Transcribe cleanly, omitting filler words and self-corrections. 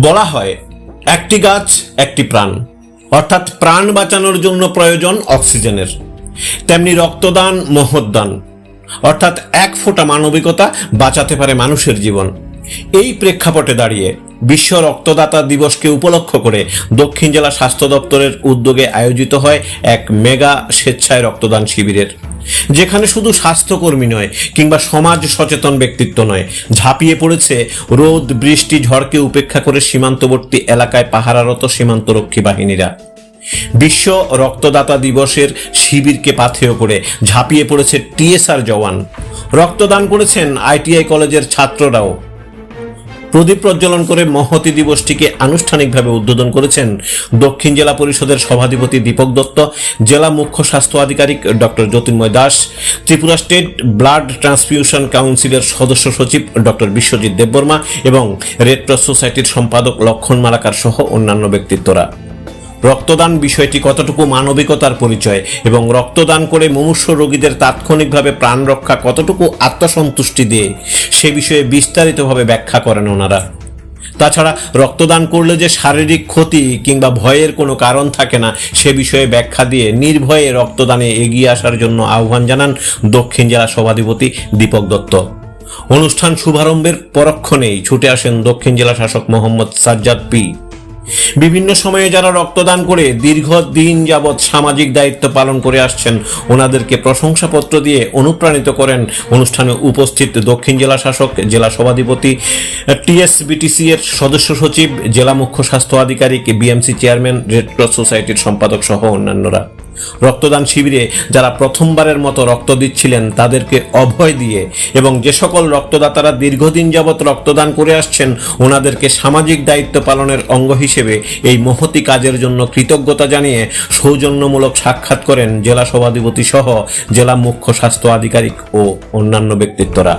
বলা হয় একটি গাছ একটি প্রাণ, অর্থাৎ প্রাণ বাঁচানোর জন্য প্রয়োজন অক্সিজেনের। তেমনি রক্তদান মহৎদান, অর্থাৎ এক ফোঁটা মানবিকতা বাঁচাতে পারে মানুষের জীবন। এই প্রেক্ষাপটে দাঁড়িয়ে বিশ্ব রক্তদাতা দিবসকে উপলক্ষ করে দক্ষিণ জেলা স্বাস্থ্য দপ্তরের উদ্যোগে আয়োজিত হয় এক মেগা স্বেচ্ছায় রক্তদান শিবিরের, যেখানে শুধু স্বাস্থ্যকর্মী নয় কিংবা সমাজ সচেতন ব্যক্তিত্ব নয়, ঝাঁপিয়ে পড়েছে রোদ বৃষ্টি ঝড়কে উপেক্ষা করে সীমান্তবর্তী এলাকায় পাহারারত সীমান্তরক্ষী বাহিনীরা। বিশ্ব রক্তদাতা দিবসের শিবিরকে পাথেয় করে ঝাঁপিয়ে পড়েছে টিএসআর জওয়ান। রক্তদান করেছেন আইটিআই কলেজের ছাত্ররাও। প্রদীপ প্রজ্বলন করে মহতি দিবসটিকে আনুষ্ঠানিকভাবে উদ্বোধন করেছেন দক্ষিণ জেলা পরিষদের সভাধিপতি দীপক দত্ত, জেলা মুখ্য স্বাস্থ্য আধিকারিক doctor Jyotirmoy Das, Tripura state blood transfusion কাউন্সিলের সদস্য সচিব ডক্টর বিশ্বজিৎ দেববর্মা এবং রেড ক্রস সোসাইটির সম্পাদক লক্ষণ মালাকার সহ অন্যান্য ব্যক্তিত্বরা। রক্তদান বিষয়টি কতটুকু মানবিকতার পরিচয় এবং রক্তদান করে মুমূর্ষু রোগীদের তাৎক্ষণিকভাবে প্রাণ রক্ষা কতটুকু আত্মসন্তুষ্টি দিয়ে সে বিষয়ে বিস্তারিতভাবে ব্যাখ্যা করেন ওনারা। তাছাড়া রক্তদান করলে যে শারীরিক ক্ষতি কিংবা ভয়ের কোনো কারণ থাকে না সে বিষয়ে ব্যাখ্যা দিয়ে নির্ভয়ে রক্তদানে এগিয়ে আসার জন্য আহ্বান জানান দক্ষিণ জেলা সভাধিপতি দীপক দত্ত। অনুষ্ঠান শুভারম্ভের পরক্ষণেই ছুটে আসেন দক্ষিণ জেলা শাসক মোহাম্মদ সাজ্জাদ পি। বিভিন্ন সময়ে যারা রক্তদান করে দীর্ঘদিন যাবৎ সামাজিক দায়িত্ব পালন করে আসছেন ওনাদেরকে প্রশংসাপত্র দিয়ে অনুপ্রাণিত করেন অনুষ্ঠানে উপস্থিত দক্ষিণ জেলা শাসক, জেলা সভাধিপতি, টিএসবিটিসি এর সদস্য সচিব, জেলা মুখ্য স্বাস্থ্য আধিকারিক, বিএমসি চেয়ারম্যান, রেড ক্রস সোসাইটির সম্পাদক সহ অন্যান্যরা। রক্তদান শিবিরে যারা প্রথমবারের মতো রক্ত দিচ্ছিলেন তাদেরকে অভয় দিয়ে এবং যে সকল রক্তদাতারা দীর্ঘদিন যাবৎ রক্তদান করে আসছেন ওনাদেরকে সামাজিক দায়িত্ব পালনের অঙ্গ হিসেবে এই মহতি কাজের জন্য কৃতজ্ঞতা জানিয়ে সৌজন্যমূলক সাক্ষাৎ করেন জেলা সভাধিপতি সহ জেলা মুখ্য স্বাস্থ্য আধিকারিক ও অন্যান্য ব্যক্তিত্বরা।